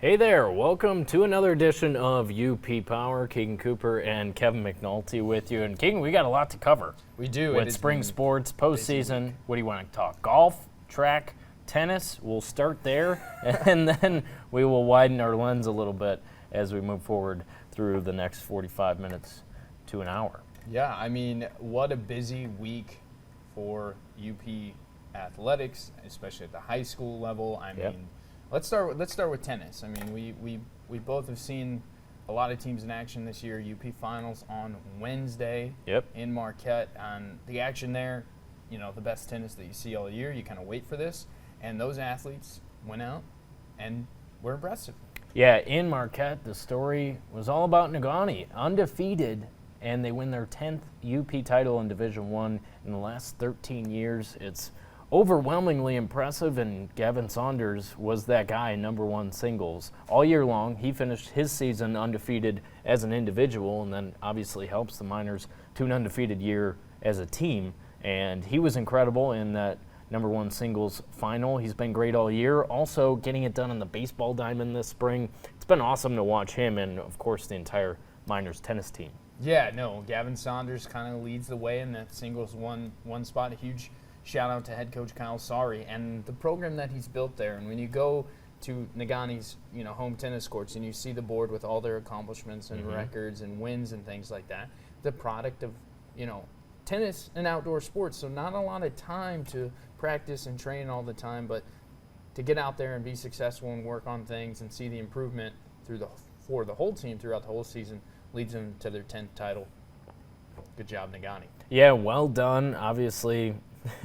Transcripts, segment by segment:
Hey there, welcome to another edition of UP Power. Keegan Cooper and Kevin McNulty with you. And Keegan, we got a lot to cover. We do. With spring sports, postseason. What do you want to talk? Golf, track, tennis? We'll start there, and then we will widen our lens a little bit as we move forward through the next 45 minutes to an hour. Yeah, I mean, what a busy week for UP athletics, especially at the high school level. I mean, let's start with tennis. I mean, we both have seen a lot of teams in action this year. UP finals on Wednesday in Marquette. And the action there, you know, the best tennis that you see all year. You kind of wait for this, and those athletes went out and were impressive. Yeah, in Marquette, the story was all about Nagani, undefeated, and they win their 10th UP title in Division I in the last 13 years. It's overwhelmingly impressive, and Gavin Saunders was that guy, number one singles. All year long, he finished his season undefeated as an individual, and then obviously helps the Miners to an undefeated year as a team. And he was incredible in that number one singles final. He's been great all year. Also getting it done on the baseball diamond this spring. It's been awesome to watch him and, of course, the entire Miners tennis team. Yeah, no, Gavin Saunders kind of leads the way in that singles one spot. A huge shout out to head coach Kyle Sari and the program that he's built there. And when you go to Nagani's, you know, home tennis courts and you see the board with all their accomplishments and records and wins and things like that, the product of, you know, tennis and outdoor sports. So not a lot of time to practice and train all the time, but to get out there and be successful and work on things and see the improvement for the whole team throughout the whole season leads them to their 10th title. Good job, Nagani. Yeah, well done. Obviously,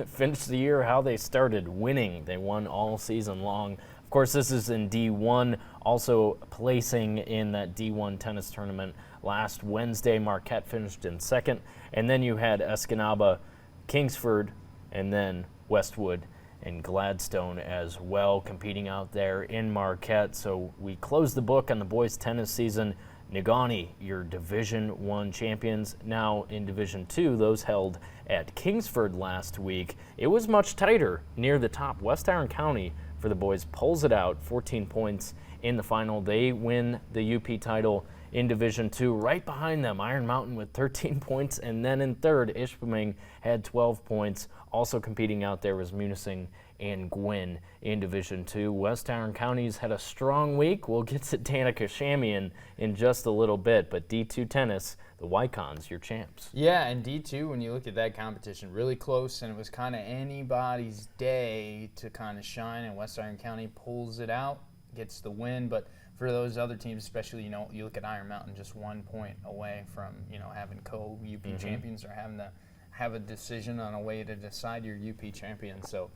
finished the year how they started, winning. They won all season long. Of course, this is in D1, also placing in that D1 tennis tournament last Wednesday. Marquette finished in second, and then you had Escanaba, Kingsford, and then Westwood and Gladstone as well competing out there in Marquette. So we closed the book on the boys tennis season. Nagani, your Division I champions, now in Division II. Those held at Kingsford last week. It was much tighter near the top. West Iron County, for the boys, pulls it out, 14 points in the final. They win the UP title in Division II. Right behind them, Iron Mountain with 13 points. And then in third, Ishpeming had 12 points. Also competing out there was Munising and Gwynn in Division II. West Iron County's had a strong week. We'll get to Danica Shamian in just a little bit, but D2 tennis, the Wycons, your champs. Yeah, and D2, when you look at that competition, really close, and it was kind of anybody's day to kind of shine, and West Iron County pulls it out, gets the win, but for those other teams, especially, you know, you look at Iron Mountain just 1 point away from, you know, having co-UP champions or having to have a decision on a way to decide your UP champion. So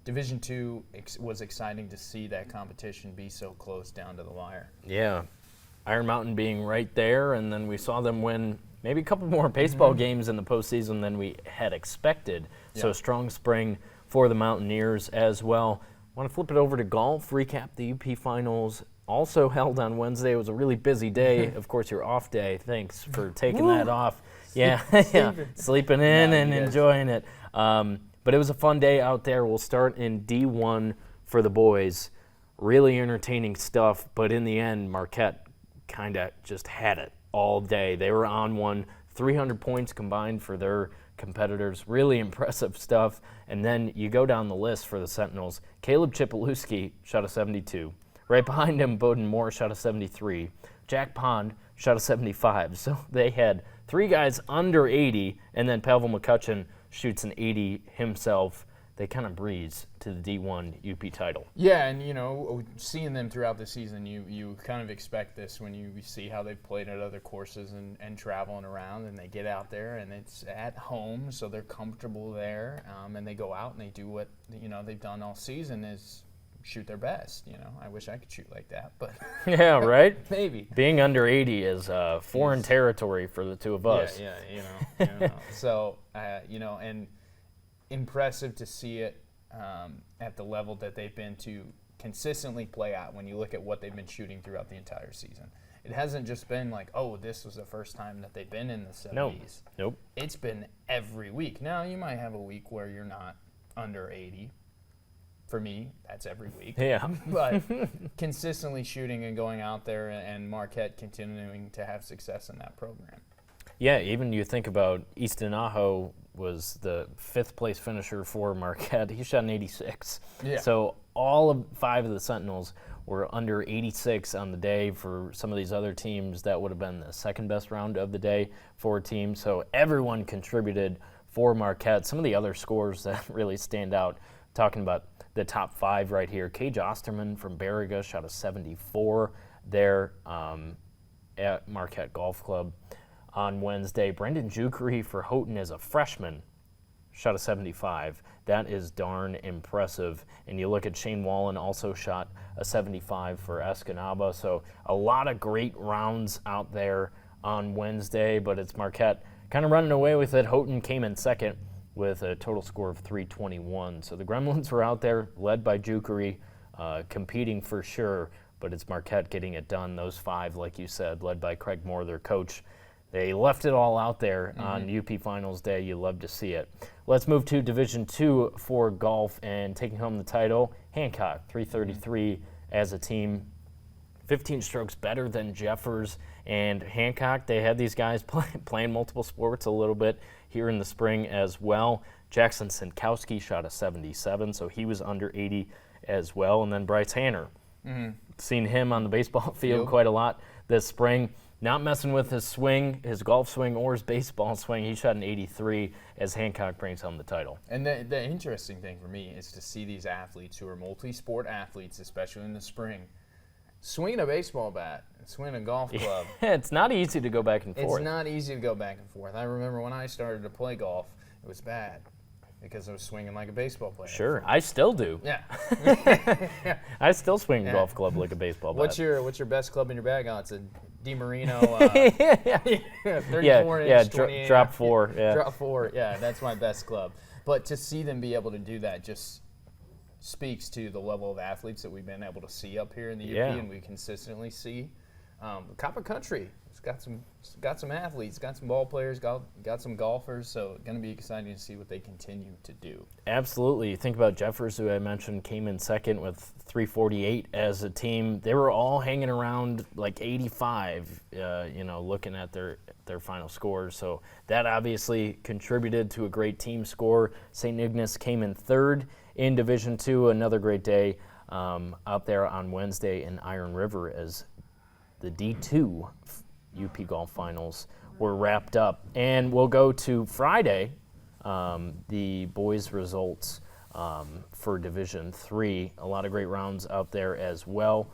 Division II was exciting to see that competition be so close down to the wire. Yeah, Iron Mountain being right there, and then we saw them win maybe a couple more baseball games in the postseason than we had expected. So strong spring for the Mountaineers as well. Want to flip it over to golf, recap the UP finals. Also held on Wednesday. It was a really busy day. Of course, your off day. Thanks for taking that off. Yeah, sleeping in and enjoying it. But it was a fun day out there. We'll start in D1 for the boys. Really entertaining stuff, but in the end, Marquette kind of just had it all day. They were on one, 300 points combined for their competitors. Really impressive stuff. And then you go down the list for the Sentinels. Caleb Chipolewski shot a 72. Right behind him, Bowden Moore shot a 73. Jack Pond shot a 75. So they had three guys under 80, and then Pavel McCutcheon shoots an 80 himself. They kind of breeze to the D1 UP title. Yeah, and, you know, seeing them throughout the season, you kind of expect this when you see how they've played at other courses and traveling around, and they get out there, and it's at home, so they're comfortable there, and they go out and they do what, you know, they've done all season is shoot their best. You know, I wish I could shoot like that, but yeah, right. Maybe being under 80 is foreign territory for the two of us. Yeah, you know. So you know, and impressive to see it at the level that they've been to consistently play at. When you look at what they've been shooting throughout the entire season, it hasn't just been like, oh, this was the first time that they've been in the 70s. Nope. It's been every week. Now you might have a week where you're not under 80. For me, that's every week. Yeah. But consistently shooting and going out there, and Marquette continuing to have success in that program. Yeah, even you think about Easton Aho was the 5th place finisher for Marquette. He shot an 86. Yeah. So all of 5 of the Sentinels were under 86 on the day. For some of these other teams, that would have been the second best round of the day for a team. So everyone contributed for Marquette. Some of the other scores that really stand out, talking about the top 5 right here. Cage Osterman from Baraga shot a 74 there at Marquette Golf Club on Wednesday. Brendan Jukery for Houghton as a freshman shot a 75. That is darn impressive. And you look at Shane Wallen, also shot a 75 for Escanaba. So a lot of great rounds out there on Wednesday, but it's Marquette kind of running away with it. Houghton came in second with a total score of 321. So the Gremlins were out there, led by Jukery, competing for sure, but it's Marquette getting it done. Those 5, like you said, led by Craig Moore, their coach. They left it all out there on UP Finals Day. You love to see it. Let's move to Division II for golf, and taking home the title, Hancock, 333 as a team. 15 strokes better than Jeffers and Hancock. They had these guys playing multiple sports a little bit here in the spring as well. Jackson Sinkowski shot a 77, so he was under 80 as well. And then Bryce Hanner. Seen him on the baseball field quite a lot this spring. Not messing with his swing, his golf swing, or his baseball swing. He shot an 83 as Hancock brings home the title. And the interesting thing for me is to see these athletes who are multi-sport athletes, especially in the spring, swinging a baseball bat and swinging a golf club. It's not easy to go back and forth. It's not easy to go back and forth. I remember when I started to play golf, it was bad because I was swinging like a baseball player. Sure, I still do. Yeah. I still swing a golf club like a baseball bat. What's your best club in your bag? Oh, it's a DiMarino 34-inch, 28. Drop 4. Yeah. Drop 4, yeah, that's my best club. But to see them be able to do that just speaks to the level of athletes that we've been able to see up here in the UP, and we consistently see. Copper Country has got some athletes, got some ball players, got some golfers, so going to be exciting to see what they continue to do. Absolutely. You think about Jeffers, who I mentioned, came in second with 348 as a team. They were all hanging around like 85, looking at their final scores. So that obviously contributed to a great team score. St. Ignace came in third in Division II. Another great day out there on Wednesday in Iron River as the D2 UP Golf Finals were wrapped up. And we'll go to Friday, the boys' results for Division III. A lot of great rounds out there as well.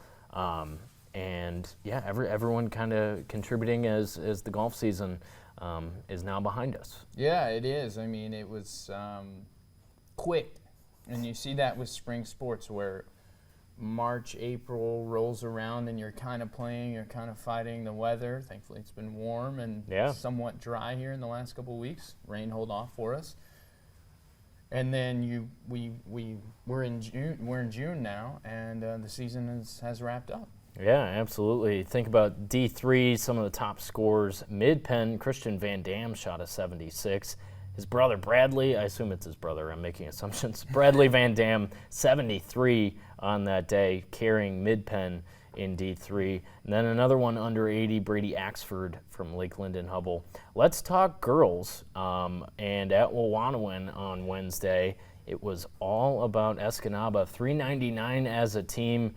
Everyone kind of contributing as the golf season is now behind us. Yeah, it is. I mean, it was quick. And you see that with spring sports where March, April rolls around and you're kind of playing, you're kind of fighting the weather. Thankfully, it's been warm and somewhat dry here in the last couple of weeks. Rain hold off for us. And then we're in June now, and the season has wrapped up. Yeah, absolutely. Think about D3, some of the top scores. Mid-Penn, Christian Van Dam shot a 76. His brother Bradley, I assume it's his brother, I'm making assumptions. Bradley Van Dam, 73 on that day, carrying Mid-Penn in D3. And then another one under 80, Brady Axford from Lake Linden Hubble. Let's talk girls. And at Wawanawin on Wednesday, it was all about Escanaba. 399 as a team,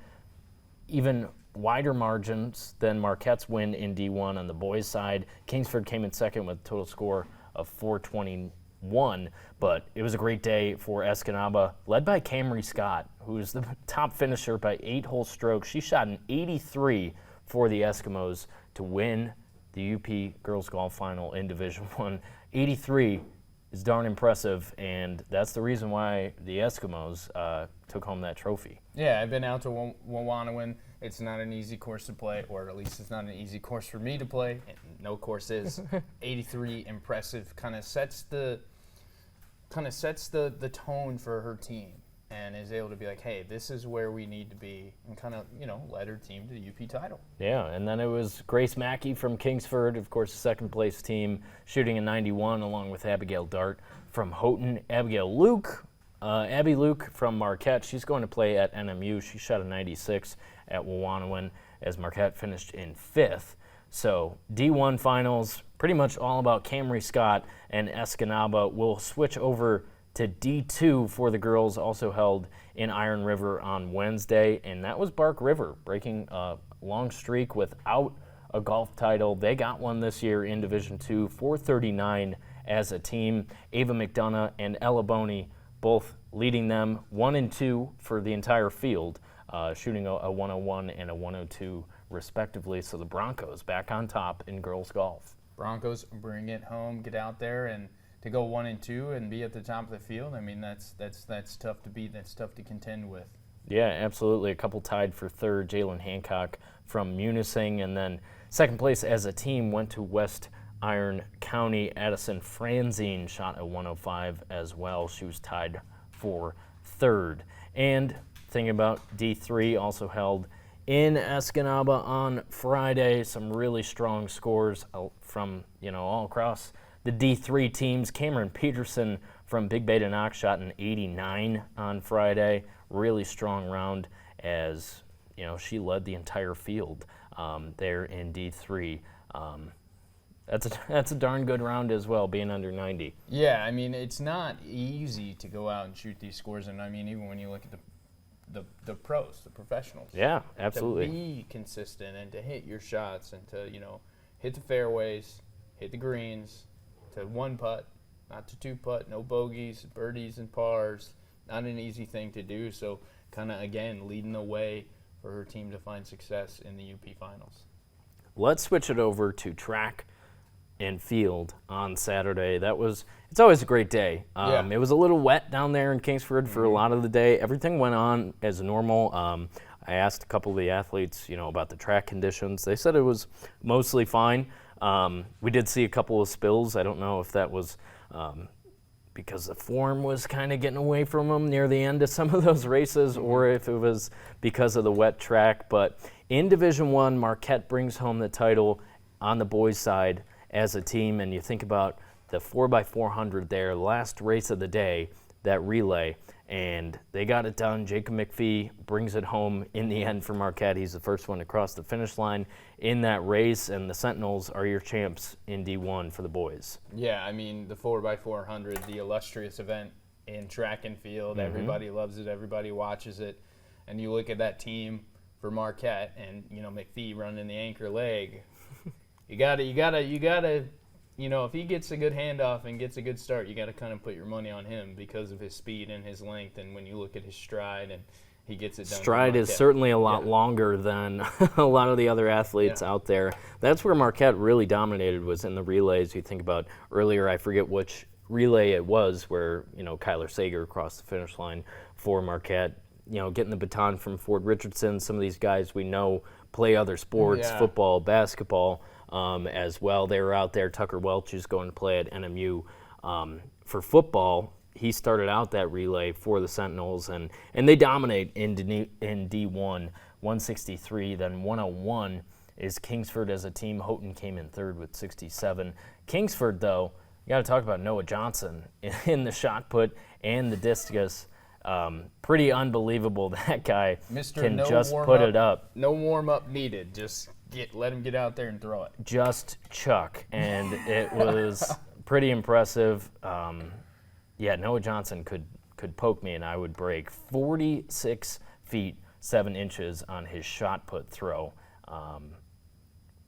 even wider margins than Marquette's win in D1 on the boys' side. Kingsford came in second with a total score of 421, but it was a great day for Escanaba, led by Camry Scott, who is the top finisher by 8 whole strokes. She shot an 83 for the Eskimos to win the UP Girls Golf Final in Division I. 83 is darn impressive, and that's the reason why the Eskimos took home that trophy. Yeah, I've been out to Wawanawin. It's not an easy course to play, or at least it's not an easy course for me to play. No course is. 83, impressive. Kind of sets the tone for her team, and is able to be like, hey, this is where we need to be, and kind of led her team to the UP title. Yeah, and then it was Grace Mackey from Kingsford, of course, the second place team, shooting a 91 along with Abigail Dart from Houghton. Abigail Luke Abby Luke from Marquette, she's going to play at NMU. She shot a 96 at Wawanwan as Marquette finished in 5th. So D1 finals, pretty much all about Camry Scott and Escanaba. We'll switch over to D2 for the girls, also held in Iron River on Wednesday, and that was Bark River breaking a long streak without a golf title. They got one this year in Division II, 439 as a team. Ava McDonough and Ella Boney both leading them 1 and 2 for the entire field, shooting a 101 and a 102 respectively. So the Broncos back on top in girls golf. Broncos bring it home, get out there, and to go 1 and 2 and be at the top of the field. I mean, that's tough to beat. That's tough to contend with. Yeah, absolutely. A couple tied for third. Jalen Hancock from Munising, and then second place as a team went to West Iron County. Addison Franzine shot a 105 as well. She was tied for third. And thinking about D3, also held in Escanaba on Friday. Some really strong scores from all across the D3 teams. Cameron Peterson from Big Beta Knox shot an 89 on Friday. Really strong round as she led the entire field there in D3. That's a darn good round as well, being under 90. Yeah, I mean, it's not easy to go out and shoot these scores, and I mean, even when you look at the pros, the professionals. Yeah, absolutely. To be consistent and to hit your shots and to hit the fairways, hit the greens, to 1-putt, not to 2-putt, no bogeys, birdies and pars. Not an easy thing to do. So kind of again leading the way for her team to find success in the UP finals. Let's switch it over to track and field on Saturday. It's always a great day. It was a little wet down there in Kingsford for a lot of the day. Everything went on as normal. I asked a couple of the athletes, about the track conditions. They said it was mostly fine. We did see a couple of spills. I don't know if that was because the form was kind of getting away from them near the end of some of those races, or if it was because of the wet track. But in Division I, Marquette brings home the title on the boys' side as a team, and you think about the 4x400 there, last race of the day, that relay, and they got it done. Jacob McPhee brings it home in the end for Marquette. He's the first one to cross the finish line in that race, and the Sentinels are your champs in D1 for the boys. Yeah, I mean, the 4x400, the illustrious event in track and field. Everybody loves it. Everybody watches it. And you look at that team for Marquette and, McPhee running the anchor leg. You gotta, if he gets a good handoff and gets a good start, you got to kind of put your money on him because of his speed and his length. And when you look at his stride, and he gets it done. Stride is certainly a lot longer than a lot of the other athletes out there. That's where Marquette really dominated, was in the relays. You think about earlier, I forget which relay it was, where Kyler Sager crossed the finish line for Marquette. Getting the baton from Ford Richardson. Some of these guys we know play other sports, football, basketball. As well. They were out there. Tucker Welch is going to play at NMU. For football, he started out that relay for the Sentinels, and they dominate in D1, 163, then 101 is Kingsford as a team. Houghton came in third with 67. Kingsford, though, you got to talk about Noah Johnson in the shot put and the discus. Pretty unbelievable. That guy can just put it up. No warm-up needed. Just let him get out there and throw it. Just chuck, and it was pretty impressive. Noah Johnson could poke me and I would break. 46 feet 7 inches on his shot put throw.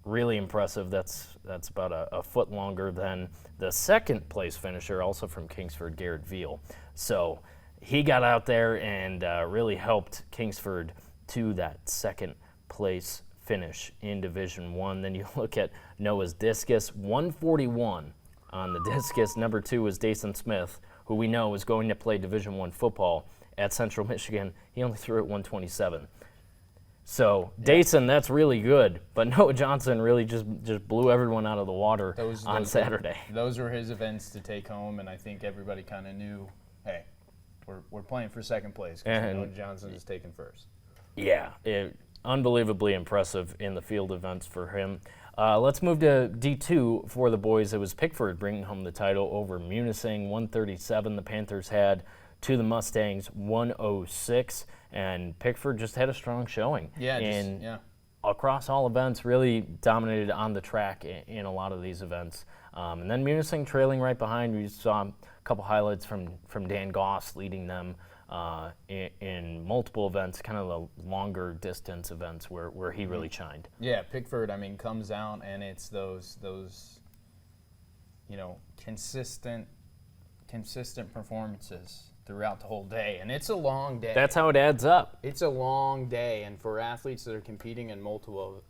Really impressive. That's about a foot longer than the second place finisher, also from Kingsford, Garrett Veal. So he got out there and really helped Kingsford to that second place finish in Division I. Then you look at Noah's discus, 141 on the discus. Number 2 was Dason Smith, who we know is going to play Division I football at Central Michigan. He only threw at 127. So Dason, that's really good, but Noah Johnson really just blew everyone out of the water on Saturday. Those were his events to take home, and I think everybody kind of knew, hey, we're playing for second place because Noah Johnson is taking first. Yeah, unbelievably impressive in the field events for him. Let's move to D2 for the boys. It was Pickford bringing home the title over Munising, 137 the Panthers had to the Mustangs 106, and Pickford just had a strong showing. Across all events, really dominated on the track in a lot of these events. And then Munising trailing right behind. We saw a couple highlights from Dan Goss leading them in multiple events, kind of the longer distance events where he really shined. Yeah, Pickford, comes out and it's those consistent performances throughout the whole day, and it's a long day. That's how it adds up. It's a long day, and for athletes that are competing in multiple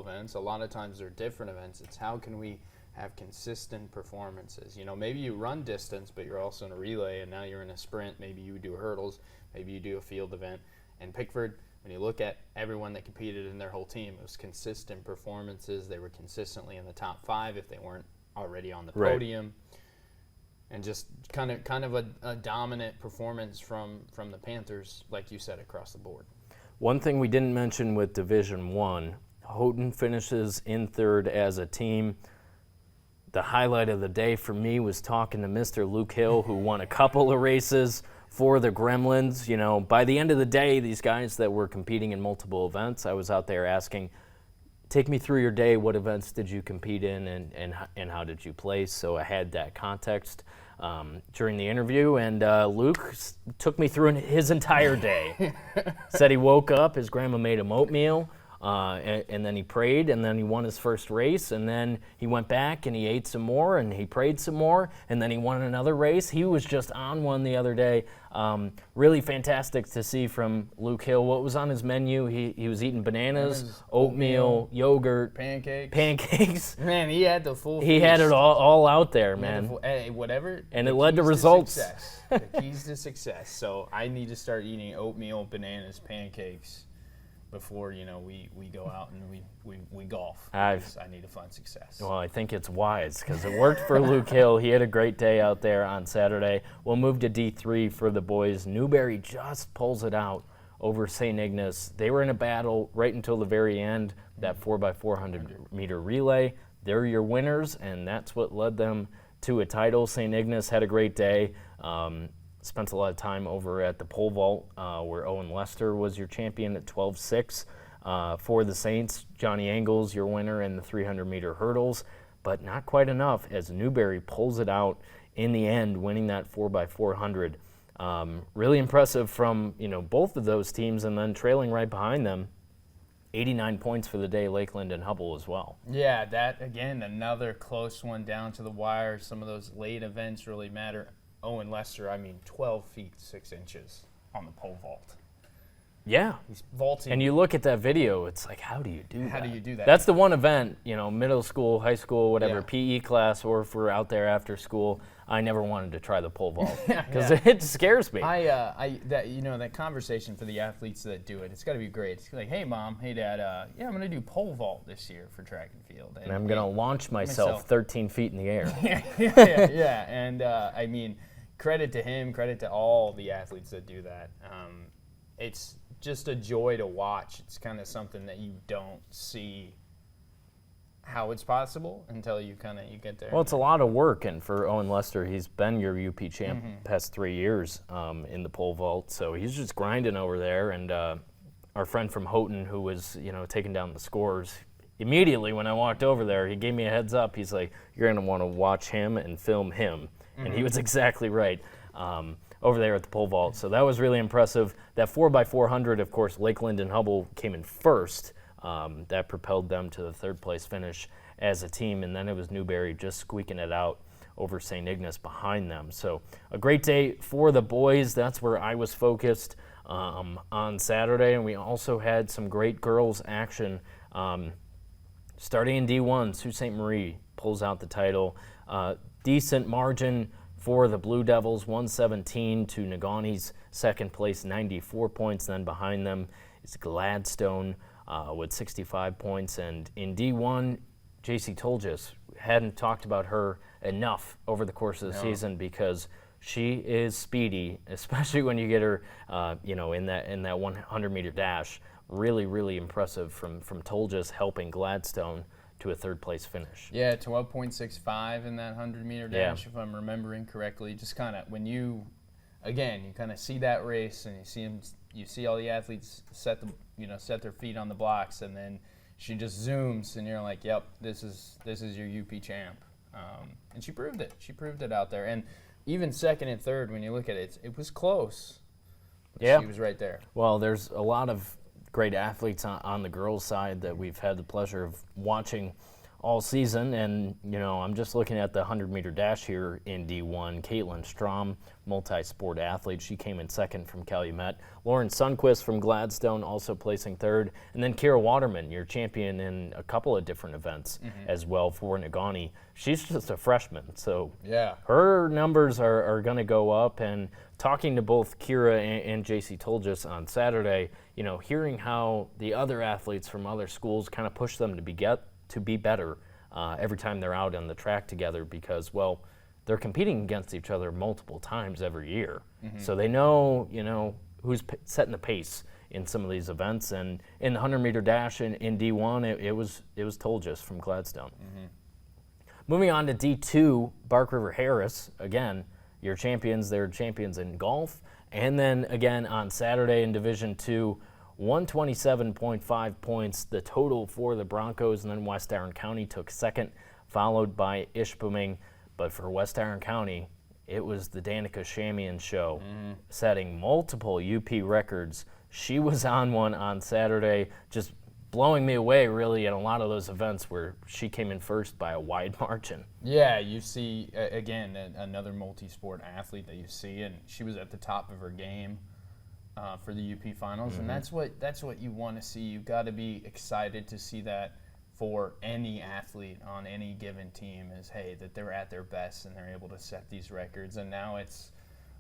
events, a lot of times they're different events. It's how can we have consistent performances? Maybe you run distance, but you're also in a relay, and now you're in a sprint. Maybe you do hurdles. Maybe you do a field event. And Pickford, when you look at everyone that competed in their whole team, it was consistent performances. They were consistently in the top 5 if they weren't already on the podium. And just kind of a dominant performance from the Panthers, like you said, across the board. One thing we didn't mention with Division I, Houghton finishes in 3rd as a team. The highlight of the day for me was talking to Mr. Luke Hill, who won a couple of races for the Gremlins. By the end of the day, these guys that were competing in multiple events, I was out there asking, take me through your day. What events did you compete in, and how did you place? So I had that context during the interview, and Luke took me through his entire day. Said he woke up, his grandma made him oatmeal, and then he prayed, and then he won his first race, and then he went back and he ate some more, and he prayed some more, and then he won another race. He was just on one the other day. Really fantastic to see from Luke Hill. What was on his menu? He was eating bananas, oatmeal, yogurt, pancakes. Man, he had the full feast. He had it all out there, man. Whatever. And it led to results. The keys to success. So I need to start eating oatmeal, bananas, pancakes before we go out and we golf. I need to find success. Well, I think it's wise because it worked for Luke Hill. He had a great day out there on Saturday. We'll move to D3 for the boys. Newberry just pulls it out over St. Ignace. They were in a battle right until the very end, that 4x400 meter relay. They're your winners, and that's what led them to a title. St. Ignace had a great day. Spent a lot of time over at the pole vault where Owen Lester was your champion at 12.6. For the Saints, Johnny Angles, your winner in the 300-meter hurdles, but not quite enough as Newberry pulls it out in the end, winning that 4x400. Really impressive from both of those teams, and then trailing right behind them, 89 points for the day, Lakeland and Hubble as well. Yeah, that, again, another close one down to the wire. Some of those late events really matter. Owen Lester, 12 feet 6 inches on the pole vault. Yeah. He's vaulting. And you look at that video, it's like, how do you do that? How do you do that? That's the one event, middle school, high school, whatever, PE class, or if we're out there after school, I never wanted to try the pole vault because it scares me. That conversation for the athletes that do it, it's got to be great. It's like, hey, Mom, hey, Dad, I'm going to do pole vault this year for track and field. And I'm going to launch myself 13 feet in the air. Yeah. And, credit to him, credit to all the athletes that do that. It's just a joy to watch. It's kind of something that you don't see how it's possible until you get there. Well, it's a lot of work, and for Owen Lester, he's been your UP champ past 3 years in the pole vault, so he's just grinding over there. And our friend from Houghton, who was taking down the scores, immediately when I walked over there, he gave me a heads up. He's like, "You're going to want to watch him and film him." And he was exactly right over there at the pole vault. So that was really impressive. That 4x400, of course, Lakeland and Hubble came in first. That propelled them to the 3rd place finish as a team. And then it was Newberry just squeaking it out over St. Ignace behind them. So a great day for the boys. That's where I was focused on Saturday. And we also had some great girls action. Starting in D1, Sault Ste. Marie pulls out the title. Decent margin for the Blue Devils, 117 to Negaunee 2nd place, 94 points. Then behind them is Gladstone with 65 points. And in D1, JC Toljas, hadn't talked about her enough over the course of the season because she is speedy, especially when you get her, in that 100-meter dash. Really, really impressive from Toljas helping Gladstone to a 3rd place finish. Yeah, 12.65 in that 100-meter dash, if I'm remembering correctly. Just kind of when you, again, you kind of see that race, and you see all the athletes set their feet on the blocks, and then she just zooms, and you're like, yep, this is your UP champ. And she proved it. She proved it out there. And even second and third, when you look at it, it was close. Yeah. She was right there. Well, there's a lot of great athletes on the girls' side that we've had the pleasure of watching all season. And, I'm just looking at the 100-meter dash here in D1. Caitlin Strom, multi-sport athlete. She came in second from Calumet. Lauren Sundquist from Gladstone also placing third. And then Kira Waterman, your champion in a couple of different events as well for Negaunee. She's just a freshman, so yeah, her numbers are going to go up. And talking to both Kira and JC Toljas on Saturday, hearing how the other athletes from other schools kind of push them to be better every time they're out on the track together, because, well, they're competing against each other multiple times every year. So they know, who's setting the pace in some of these events. And in the 100-meter dash in D1, it was Toljas from Gladstone. Moving on to D2, Bark River Harris, again, your champions. They're champions in golf. And then again on Saturday in Division II, 127.5 points, the total for the Broncos, and then West Iron County took second, followed by Ishpeming. But for West Iron County, it was the Danica Shamian show, setting multiple UP records. She was on one on Saturday, just blowing me away, really, in a lot of those events where she came in first by a wide margin. Yeah, you see, again, another multi-sport athlete that you see, and she was at the top of her game for the UP finals, and that's what you want to see. You've got to be excited to see that for any athlete on any given team is, hey, that they're at their best and they're able to set these records. And now it's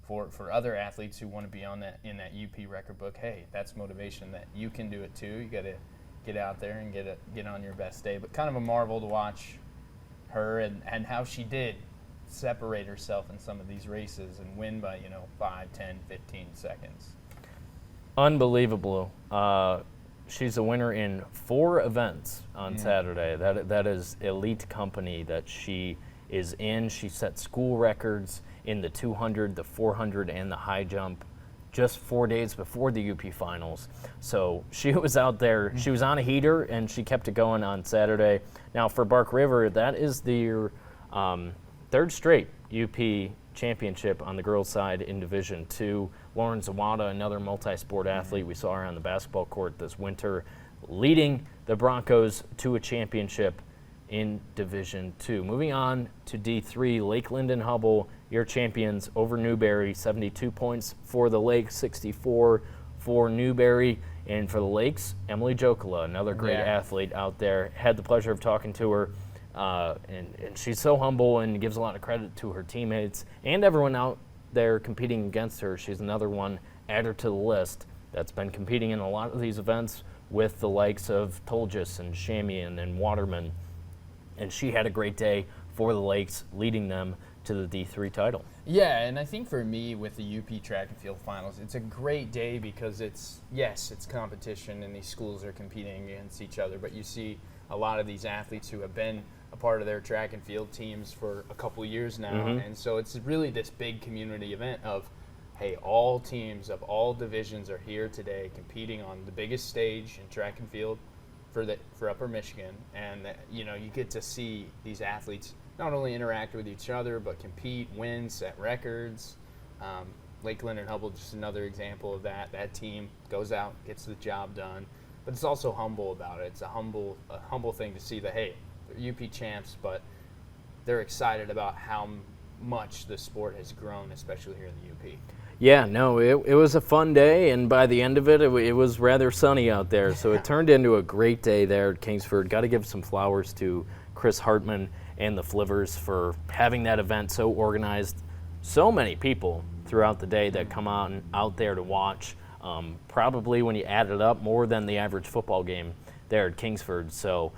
for other athletes who want to be in that UP record book, hey, that's motivation that you can do it too. You got to get out there and get on your best day. But kind of a marvel to watch her and how she did separate herself in some of these races and win by 5, 10, 15 seconds. Unbelievable. She's a winner in 4 events on Saturday. That is elite company that she is in. She set school records in the 200, the 400, and the high jump just 4 days before the UP finals. So she was out there. She was on a heater, and she kept it going on Saturday. Now for Bark River, that is their third straight UP championship on the girls' side in Division II. Lauren Zawada, another multi-sport athlete, we saw her on the basketball court this winter, leading the Broncos to a championship in Division II. Moving on to D3, Lakeland and Hubble, your champions over Newberry, 72 points for the Lakes, 64 for Newberry. And for the Lakes, Emily Jokala, another great athlete out there. Had the pleasure of talking to her. And she's so humble and gives a lot of credit to her teammates and everyone out there competing against her. She's another one, add her to the list, that's been competing in a lot of these events with the likes of Toljas and Shamian and Waterman. And she had a great day for the Lakes, leading them to the D3 title. Yeah, and I think for me with the UP track and field finals, it's a great day because it's competition and these schools are competing against each other, but you see a lot of these athletes who have been a part of their track and field teams for a couple years now, and so it's really this big community event of, hey, all teams of all divisions are here today competing on the biggest stage in track and field for Upper Michigan, and you get to see these athletes not only interact with each other but compete, win, set records. Lakeland and Hubble, just another example of that. That team goes out, gets the job done, but it's also humble about it. It's a humble thing to see that, hey, they're UP champs, but they're excited about how much the sport has grown, especially here in the UP. Yeah, no, it was a fun day, and by the end of it, it was rather sunny out there, so it turned into a great day there at Kingsford. Got to give some flowers to Chris Hartman and the Flivers for having that event so organized. So many people throughout the day that come out there to watch. Probably when you add it up, more than the average football game there at Kingsford. So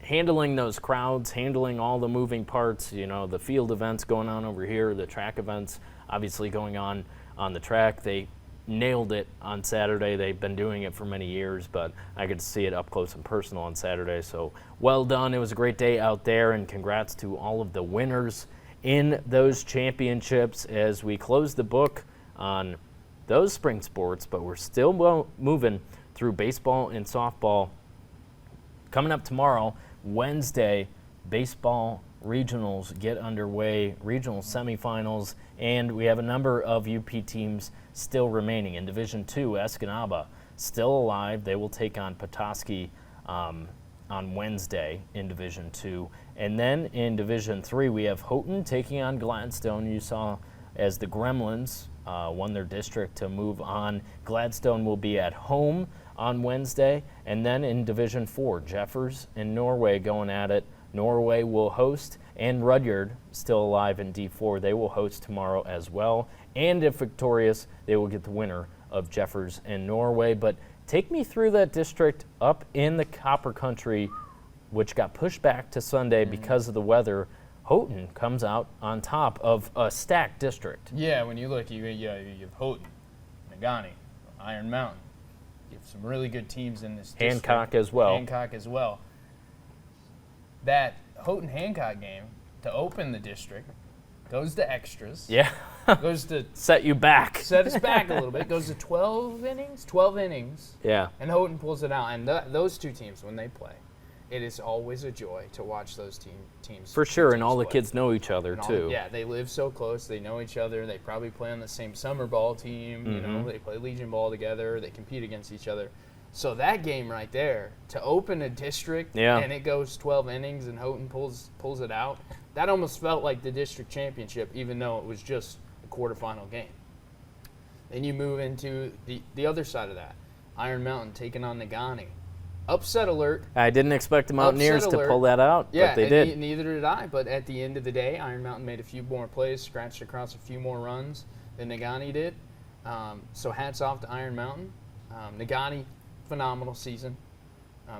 handling those crowds, handling all the moving parts, the field events going on over here, the track events obviously going on the track. They nailed it on Saturday. They've been doing it for many years, but I could see it up close and personal on Saturday. So well done. It was a great day out there, and congrats to all of the winners in those championships as we close the book on those spring sports, but we're still moving through baseball and softball. Coming up tomorrow, Wednesday, baseball regionals get underway, regional semifinals, and we have a number of UP teams still remaining. In Division II, Escanaba still alive. They will take on Petoskey on Wednesday in Division II. And then in Division III, we have Houghton taking on Gladstone. You saw as the Gremlins won their district to move on. Gladstone will be at home on Wednesday. And then in Division IV, Jeffers and Norway going at it. Norway will host, and Rudyard, still alive in D4, they will host tomorrow as well. And if victorious, they will get the winner of Jeffers and Norway. But take me through that district up in the Copper Country, which got pushed back to Sunday because of the weather. Houghton comes out on top of a stacked district. Yeah, when you look, you have Houghton, Negaunee, Iron Mountain. You have some really good teams in this district. Hancock as well. Hancock as well. That Houghton-Hancock game to open the district goes to extras. Yeah. Goes to set you back. Set us back a little bit. Goes to 12 innings. 12 innings. Yeah. And Houghton pulls it out. And those two teams, when they play, it is always a joy to watch those teams. For sure, and all the play. kids know each other, too. Yeah, they live so close. They know each other. They probably play on the same summer ball team. You know, they play Legion ball together. They compete against each other. So that game right there, to open a district and it goes 12 innings and Houghton pulls it out, that almost felt like the district championship, even though it was just a quarterfinal game. Then you move into the other side of that. Iron Mountain taking on Negaunee. Upset alert. I didn't expect the Mountaineers to pull that out, but they did. Neither did I. But at the end of the day, Iron Mountain made a few more plays, scratched across a few more runs than Negaunee did. So hats off to Iron Mountain. Negaunee, phenomenal season.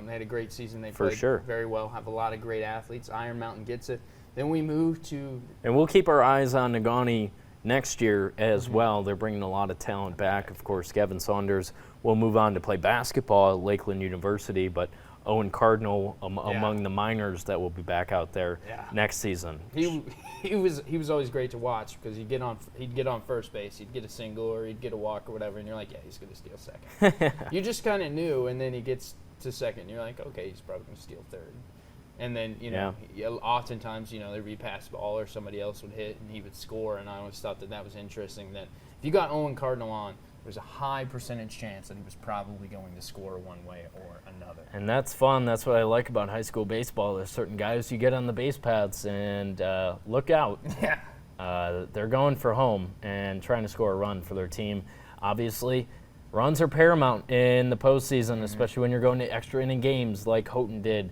They had a great season. They played very well, have a lot of great athletes. Iron Mountain gets it. Then we move to... And we'll keep our eyes on Negaunee next year as well. They're bringing a lot of talent back. Of course, Gavin Saunders will move on to play basketball at Lakeland University, but Owen Cardinal among the minors that will be back out there next season. He was always great to watch because he'd get on first base, he'd get a single or he'd get a walk or whatever, and you're like, yeah, he's going to steal second. You just kind of knew, and then he gets to second, and you're like, okay, he's probably going to steal third. And then, oftentimes, there'd be a pass ball or somebody else would hit and he would score, and I always thought that was interesting, that if you got Owen Cardinal on, there's a high percentage chance that he was probably going to score one way or another. And that's fun. That's what I like about high school baseball. There's certain guys you get on the base paths, and look out. Yeah. They're going for home and trying to score a run for their team. Obviously, runs are paramount in the postseason, especially when you're going to extra inning games like Houghton did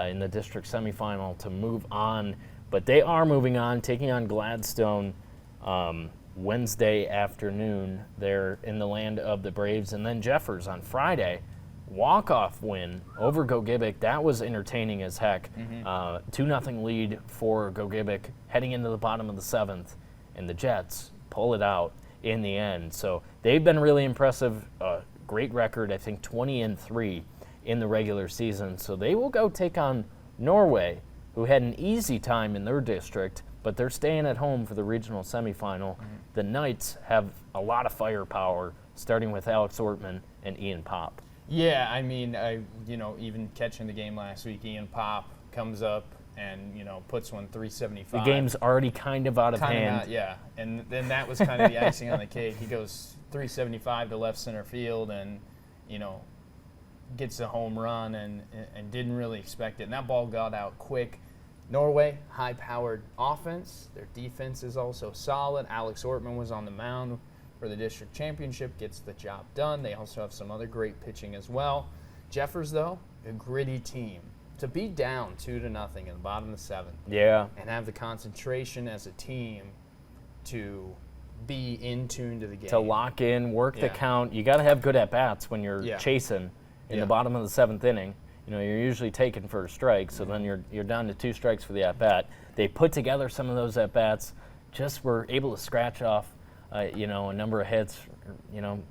in the district semifinal to move on. But they are moving on, taking on Gladstone Wednesday afternoon. They're in the land of the Braves. And then Jeffers on Friday, walk-off win over Gogebic. That was entertaining as heck. 2-0 lead for Gogebic heading into the bottom of the seventh, and the Jets pull it out in the end. So they've been really impressive. Great record, I think 20-3 in the regular season. So they will go take on Norway, who had an easy time in their district, but they're staying at home for the regional semifinal. The Knights have a lot of firepower, starting with Alex Ortman and Ian Popp. Yeah, I mean, even catching the game last week, Ian Popp comes up and, puts one 375. The game's already kind of out of hand. Yeah, and then that was kind of the icing on the cake. He goes 375 to left center field and, gets a home run and didn't really expect it. And that ball got out quick. Norway, high-powered offense. Their defense is also solid. Alex Ortman was on the mound for the district championship, gets the job done. They also have some other great pitching as well. Jeffers, though, a gritty team. To be down 2-0 in the bottom of the seventh, and have the concentration as a team to be in tune to the game, to lock in, work the count. You got to have good at bats when you're chasing in the bottom of the seventh inning. You're usually taken for a strike, so then you're down to 2 strikes for the at bat. They put together some of those at bats, just were able to scratch off, a number of hits.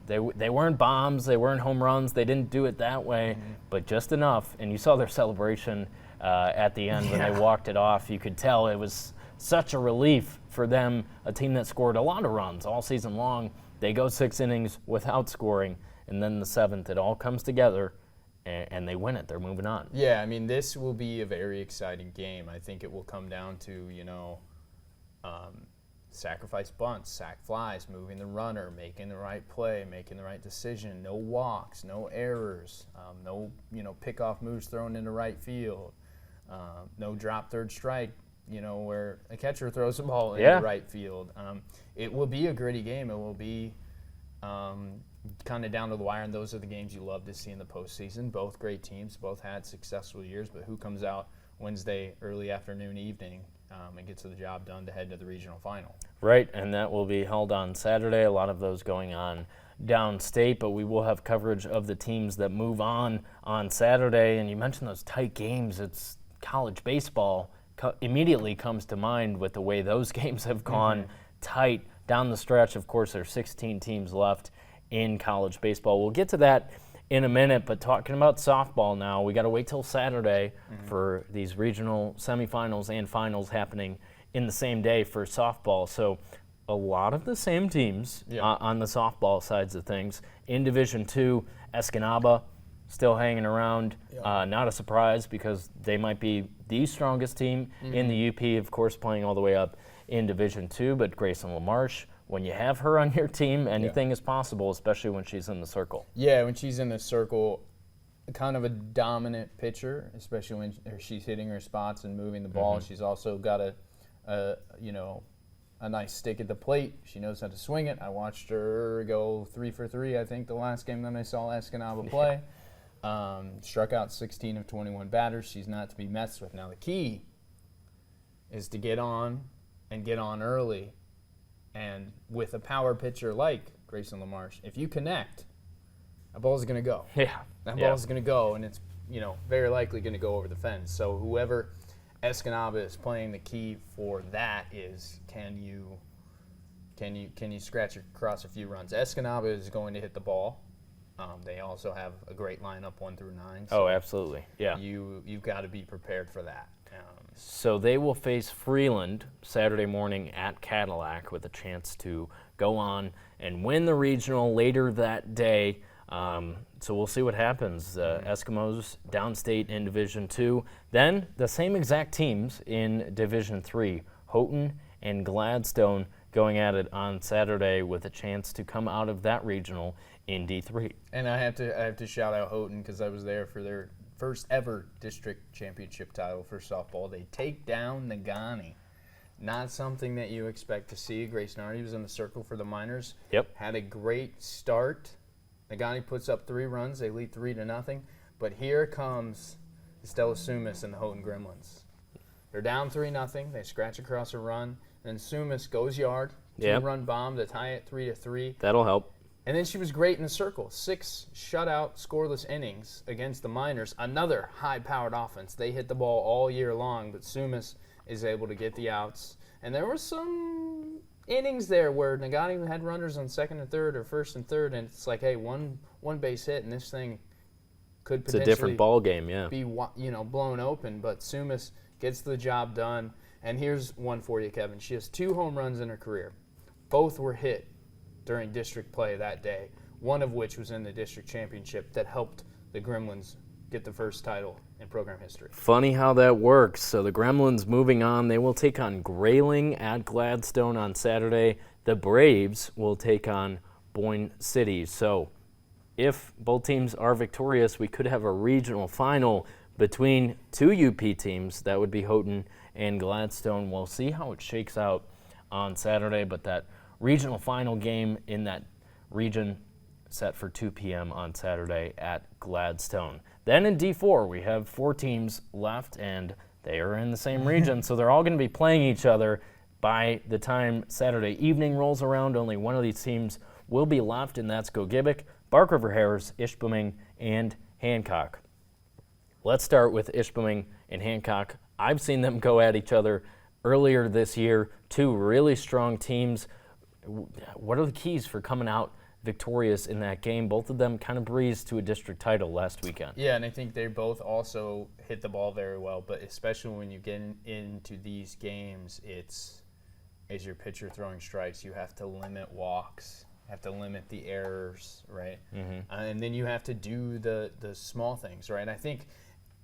They weren't bombs, they weren't home runs, they didn't do it that way, but just enough. And you saw their celebration at the end when they walked it off. You could tell it was such a relief for them, a team that scored a lot of runs all season long, They go 6 innings without scoring, and then the 7th, it all comes together, and they win it. They're moving on. Yeah, I mean, this will be a very exciting game. I think it will come down to, sacrifice bunts, sack flies, moving the runner, making the right play, making the right decision, no walks, no errors, no, pickoff moves thrown into right field, no drop third strike, where a catcher throws the ball into right field. It will be a gritty game. It will be kind of down to the wire, and those are the games you love to see in the postseason. Both great teams, both had successful years, but who comes out Wednesday, early afternoon, evening, and gets the job done to head to the regional final? Right, and that will be held on Saturday. A lot of those going on downstate, but we will have coverage of the teams that move on Saturday. And you mentioned those tight games. It's college baseball immediately comes to mind with the way those games have gone tight down the stretch. Of course, there's 16 teams left in college baseball. We'll get to that in a minute, but talking about softball now, we got to wait till Saturday for these regional semifinals and finals happening in the same day for softball. So a lot of the same teams on the softball sides of things. In Division II, Escanaba still hanging around. Not a surprise because they might be the strongest team in the UP, of course, playing all the way up in Division II. But Grayson LaMarche, when you have her on your team, anything is possible, especially when she's in the circle. Yeah, when she's in the circle, kind of a dominant pitcher, especially when she's hitting her spots and moving the ball. She's also got a nice stick at the plate. She knows how to swing it. I watched her go 3 for 3, I think, the last game that I saw Escanaba play. Struck out 16 of 21 batters. She's not to be messed with. Now, the key is to get on and get on early. And with a power pitcher like Grayson LaMarche, if you connect, that ball is going to go. That ball is going to go, and it's very likely going to go over the fence. So whoever Escanaba is playing, the key for that is can you scratch across a few runs? Escanaba is going to hit the ball. They also have a great lineup 1 through 9. So Absolutely. Yeah. You've got to be prepared for that. So they will face Freeland Saturday morning at Cadillac with a chance to go on and win the regional later that day. So we'll see what happens. Eskimos downstate in Division II. Then the same exact teams in Division III, Houghton and Gladstone, going at it on Saturday with a chance to come out of that regional in D3. And I have to shout out Houghton because I was there for their first ever district championship title for softball. They take down Negaunee. Not something that you expect to see. Grace Nardi was in the circle for the Miners. Had a great start. Negaunee puts up 3 runs. They lead 3-0. But here comes Stella Sumas and the Houghton Gremlins. They're down 3-0. They scratch across a run. Then Sumas goes yard. 2-run bomb to tie it 3-3. That'll help. And then she was great in the circle. 6 shutout, scoreless innings against the Miners. Another high-powered offense. They hit the ball all year long, but Sumas is able to get the outs. And there were some innings there where Negaunee had runners on second and third or first and third, and it's like, hey, one base hit, and this thing could potentially it's a different ball game, be blown open. But Sumas gets the job done. And here's one for you, Kevin. She has 2 home runs in her career. Both were hit during district play that day, one of which was in the district championship that helped the Gremlins get the first title in program history. Funny how that works. So the Gremlins moving on. They will take on Grayling at Gladstone on Saturday. The Braves will take on Boyne City. So if both teams are victorious, we could have a regional final between 2 UP teams. That would be Houghton and Gladstone. We'll see how it shakes out on Saturday, but that regional final game in that region set for 2 p.m. on Saturday at Gladstone. Then in D4, we have 4 teams left, and they are in the same region, so they're all going to be playing each other by the time Saturday evening rolls around. Only one of these teams will be left, and that's Gogebic, Bark River Hares, Ishpeming, and Hancock. Let's start with Ishpeming and Hancock. I've seen them go at each other earlier this year. 2 really strong teams. What are the keys for coming out victorious in that game? Both of them kind of breezed to a district title last weekend. Yeah, and I think they both also hit the ball very well, but especially when you get into these games, it's as your pitcher throwing strikes, you have to limit walks, have to limit the errors, right? And then you have to do the small things, right? I think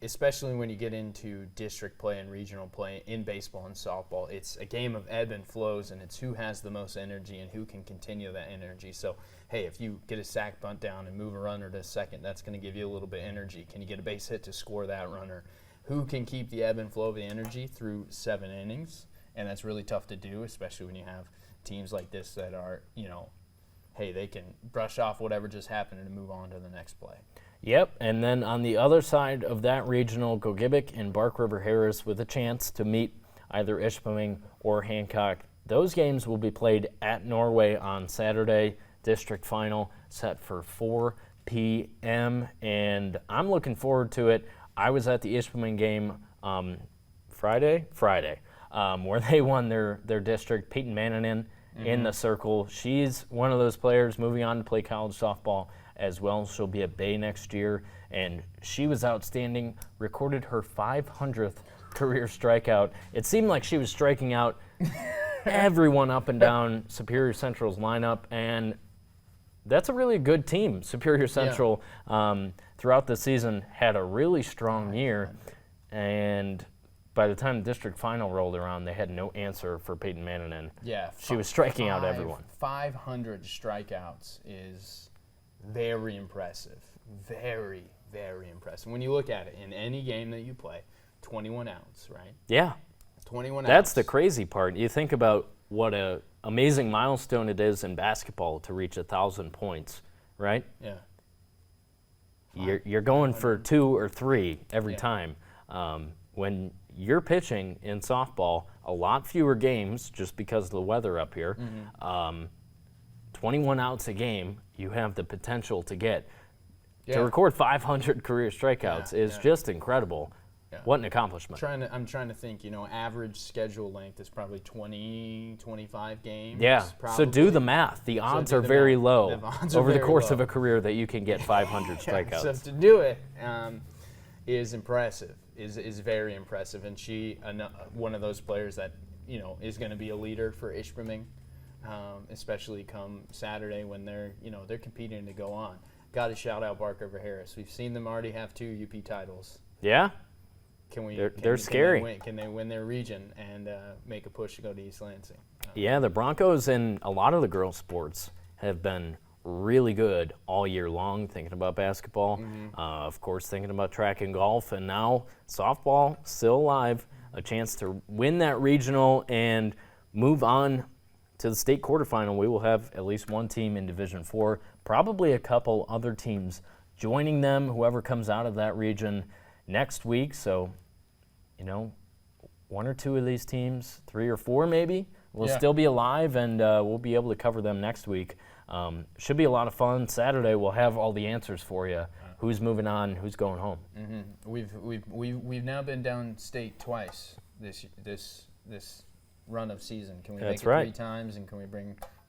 especially when you get into district play and regional play in baseball and softball, it's a game of ebb and flows, and it's who has the most energy and who can continue that energy. So, hey, if you get a sac bunt down and move a runner to second, that's going to give you a little bit of energy. Can you get a base hit to score that runner? Who can keep the ebb and flow of the energy through 7 innings? And that's really tough to do, especially when you have teams like this that are, hey, they can brush off whatever just happened and move on to the next play. Yep, and then on the other side of that regional, Gogebic and Bark River Harris with a chance to meet either Ishpeming or Hancock. Those games will be played at Norway on Saturday. District final set for 4 p.m., and I'm looking forward to it. I was at the Ishpeming game Friday, where they won their district. Peyton Mananen in the circle. She's one of those players moving on to play college softball as well. She'll be at Bay next year, and she was outstanding, recorded her 500th career strikeout. It seemed like she was striking out everyone up and down Superior Central's lineup, and that's a really good team. Superior Central, throughout the season, had a really strong year, and by the time the district final rolled around, they had no answer for Peyton Mananen. Yeah. She was striking out everyone. 500 strikeouts is very impressive. Very, very impressive. When you look at it, in any game that you play, 21 outs, right? Yeah. 21 outs. That's the crazy part. You think about what a amazing milestone it is in basketball to reach 1,000 points, right? Yeah. You're going for 2 or 3 every time. When you're pitching in softball, a lot fewer games just because of the weather up here. 21 outs a game, you have the potential to get. To record 500 career strikeouts is just incredible. Yeah. What an accomplishment. I'm trying to think, average schedule length is probably 20, 25 games. Yeah, probably. So do the math. The odds are very low over the course of a career that you can get 500 strikeouts. So to do it is impressive, is very impressive. And she, one of those players that, is going to be a leader for Ishpeming, especially come Saturday when they're competing to go on. Got to shout out Bark River Harris. We've seen them already have 2 UP titles. Yeah. They're scary. Can they win their region and make a push to go to East Lansing? Yeah, the Broncos in a lot of the girls' sports have been really good all year long, thinking about basketball, of course thinking about track and golf, and now softball still alive, a chance to win that regional and move on to the state quarterfinal. We will have at least one team in Division IV, probably a couple other teams joining them, whoever comes out of that region next week. So, 1 or 2 of these teams, 3 or 4 maybe, will still be alive, and we'll be able to cover them next week. Should be a lot of fun. Saturday we'll have all the answers for you. Who's moving on? Who's going home? We've now been downstate twice this run of season. Can we make it 3 times, and can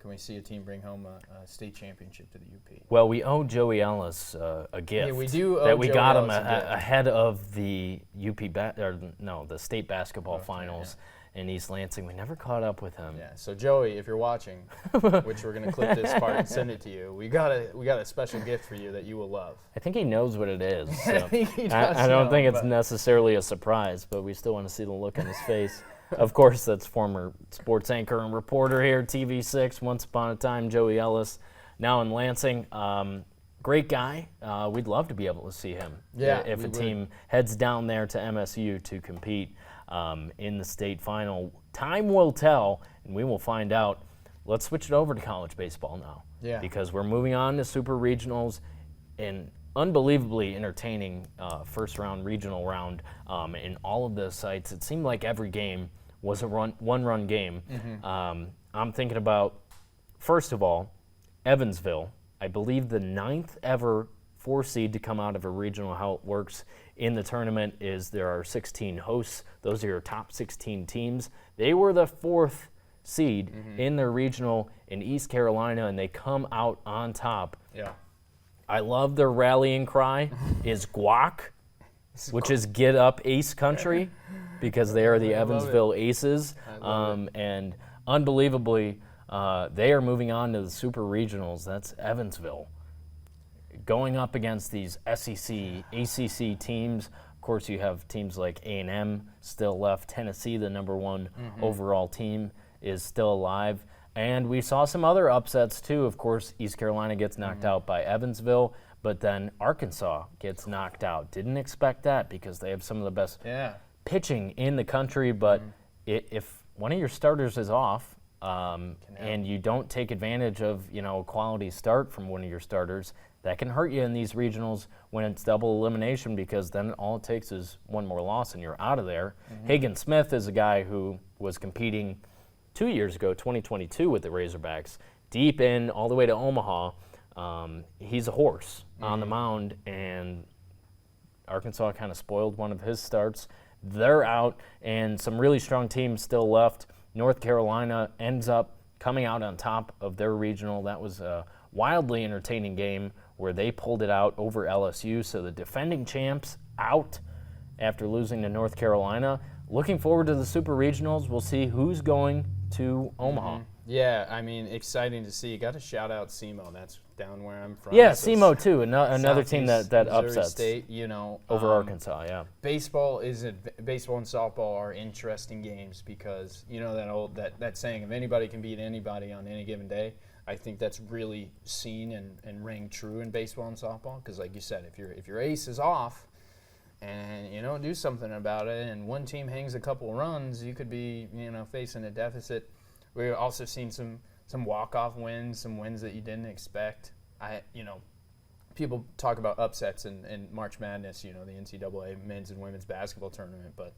we see a team bring home a state championship to the UP? Well, we owe Joey Ellis a gift. Yeah, we do owe that we Joey got him Ellis ahead of the the state basketball finals in East Lansing. We never caught up with him. Yeah. So Joey, if you're watching, which we're gonna clip this part and send it to you, we got a special gift for you that you will love. I think he knows what it is. So I think he does I don't think it's necessarily a surprise, but we still want to see the look on his face. Of course, that's former sports anchor and reporter here at TV6, once upon a time, Joey Ellis, now in Lansing. Great guy. We'd love to be able to see him if a team heads down there to MSU to compete in the state final. Time will tell, and we will find out. Let's switch it over to college baseball now. Yeah. Because we're moving on to super regionals and unbelievably entertaining first-round regional round in all of the sites. It seemed like every game was a one-run game. I'm thinking about, first of all, Evansville. I believe the 9th ever 4 seed to come out of a regional. How it works in the tournament is there are 16 hosts. Those are your top 16 teams. They were the 4th seed in their regional in East Carolina, and they come out on top. Yeah. I love their rallying cry is guac, which is get up Ace Country, because they are the Evansville Aces. And unbelievably, They are moving on to the Super Regionals. That's Evansville. Going up against these SEC, ACC teams. Of course, you have teams like A&M still left. Tennessee, the number one overall team, is still alive. And we saw some other upsets, too. Of course, East Carolina gets knocked out by Evansville, but then Arkansas gets knocked out. Didn't expect that because they have some of the best pitching in the country, but if one of your starters is off and you don't take advantage of a quality start from one of your starters, that can hurt you in these regionals when it's double elimination, because then all it takes is one more loss and you're out of there. Hagen Smith is a guy who was competing 2 years ago, 2022, with the Razorbacks, deep in all the way to Omaha. He's a horse on the mound, and Arkansas kind of spoiled one of his starts. They're out, and some really strong teams still left. North Carolina ends up coming out on top of their regional. That was a wildly entertaining game where they pulled it out over LSU. So the defending champs out after losing to North Carolina. Looking forward to the Super Regionals. We'll see who's going to Omaha. Yeah, I mean, exciting to see. Got to shout out SEMO. That's down where I'm from. Yeah, SEMO too. Another team that Missouri upsets State, over Arkansas. Yeah. Baseball and softball are interesting games because that saying, if anybody can beat anybody on any given day. I think that's really seen and rang true in baseball and softball because, like you said, if your ace is off and you don't do something about it, and one team hangs a couple runs, you could be facing a deficit. We've also seen some walk-off wins, some wins that you didn't expect. People talk about upsets in March Madness, the NCAA men's and women's basketball tournament, but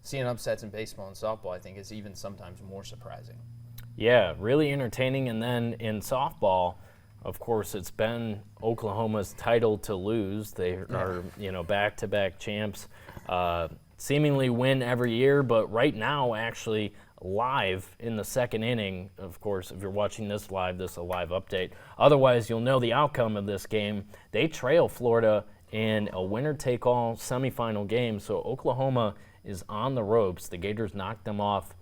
seeing upsets in baseball and softball, I think, is even sometimes more surprising. Yeah, really entertaining. And then in softball, of course, it's been Oklahoma's title to lose. They are, back-to-back champs, seemingly win every year, but right now, actually, live in the second inning. Of course, if you're watching this live, this is a live update. Otherwise, you'll know the outcome of this game. They trail Florida in a winner-take-all semifinal game, so Oklahoma is on the ropes. The Gators knocked them off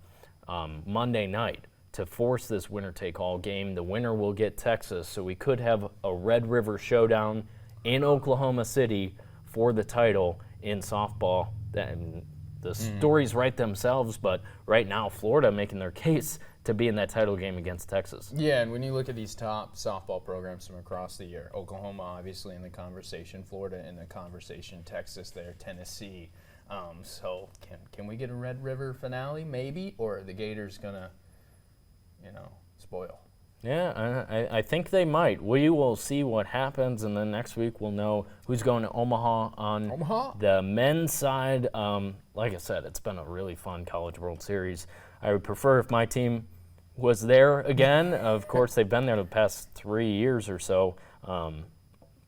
Monday night to force this winner-take-all game. The winner will get Texas, so we could have a Red River showdown in Oklahoma City for the title in softball. The stories write themselves, but right now Florida making their case to be in that title game against Texas. Yeah, and when you look at these top softball programs from across the year, Oklahoma obviously in the conversation, Florida in the conversation, Texas there, Tennessee. So can we get a Red River finale maybe, or are the Gators going to spoil? Yeah, I think they might. We will see what happens, and then next week we'll know who's going to Omaha on the men's side. Like I said, it's been a really fun College World Series. I would prefer if my team was there again. Of course, they've been there the past 3 years or so.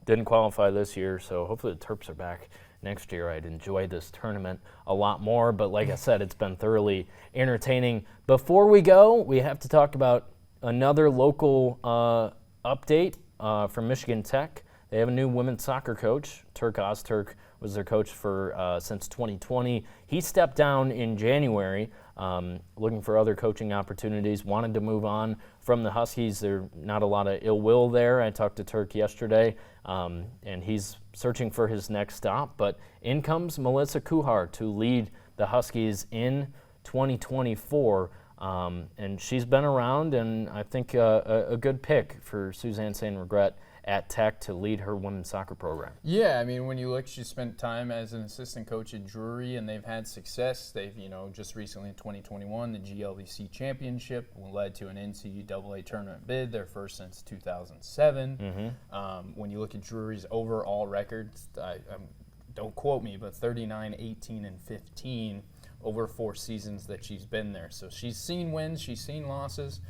Didn't qualify this year, so hopefully the Terps are back next year. I'd enjoy this tournament a lot more, but like I said, it's been thoroughly entertaining. Before we go, we have to talk about another local update from Michigan Tech. They have a new women's soccer coach. Turk Ozturk was their coach for since 2020. He stepped down in January, looking for other coaching opportunities, wanted to move on from the Huskies. There's not a lot of ill will there. I talked to Turk yesterday, and he's searching for his next stop. But in comes Melissa Kuhar to lead the Huskies in 2024. And she's been around, and I think a good pick for Suzanne St. Regret at Tech to lead her women's soccer program. Yeah, I mean, when you look, she spent time as an assistant coach at Drury, and they've had success. They've, just recently in 2021, the GLVC championship led to an NCAA tournament bid, their first since 2007. When you look at Drury's overall records, don't quote me, but 39, 18, and 15 over 4 seasons that she's been there. So she's seen wins, she's seen losses,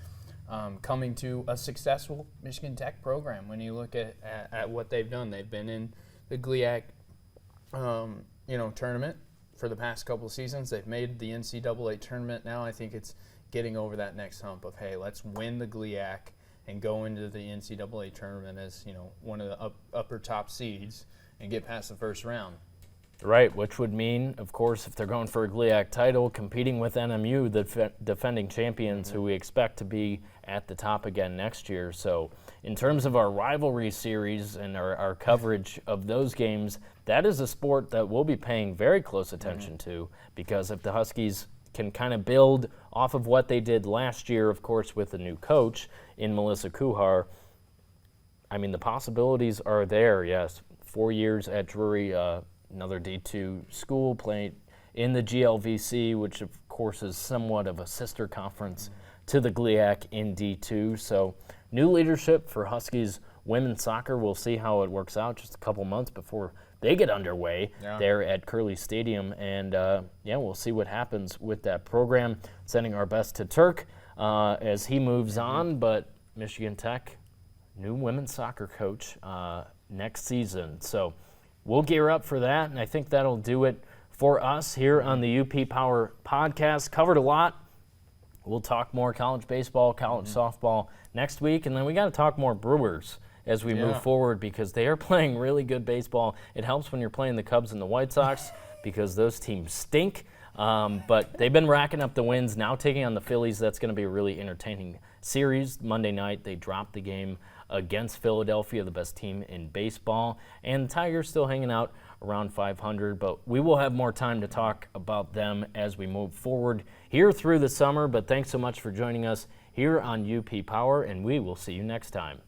coming to a successful Michigan Tech program. When you look at what they've done, they've been in the GLIAC, tournament for the past couple of seasons. They've made the NCAA tournament. Now I think it's getting over that next hump of, hey, let's win the GLIAC and go into the NCAA tournament as one of the upper top seeds and get past the first round. Right, which would mean, of course, if they're going for a GLIAC title, competing with NMU, the defending champions, who we expect to be at the top again next year. So in terms of our rivalry series and our coverage of those games, that is a sport that we'll be paying very close attention to, because if the Huskies can kind of build off of what they did last year, of course, with a new coach in Melissa Kuhar, I mean, the possibilities are there, yes. 4 years at Drury, another D2 school, playing in the GLVC, which of course is somewhat of a sister conference to the GLIAC in D2. So new leadership for Huskies women's soccer. We'll see how it works out just a couple months before they get underway there at Curley Stadium. And we'll see what happens with that program. Sending our best to Turk as he moves on, but Michigan Tech, new women's soccer coach next season. So we'll gear up for that, and I think that'll do it for us here on the UP Power Podcast. Covered a lot. We'll talk more college baseball, college softball next week, and then we got to talk more Brewers as we move forward, because they are playing really good baseball. It helps when you're playing the Cubs and the White Sox because those teams stink, but they've been racking up the wins, now taking on the Phillies. That's going to be a really entertaining series. Monday night, they dropped the game against Philadelphia, the best team in baseball, and the Tigers still hanging out around 500, but we will have more time to talk about them as we move forward here through the summer. But thanks so much for joining us here on UP Power, and we will see you next time.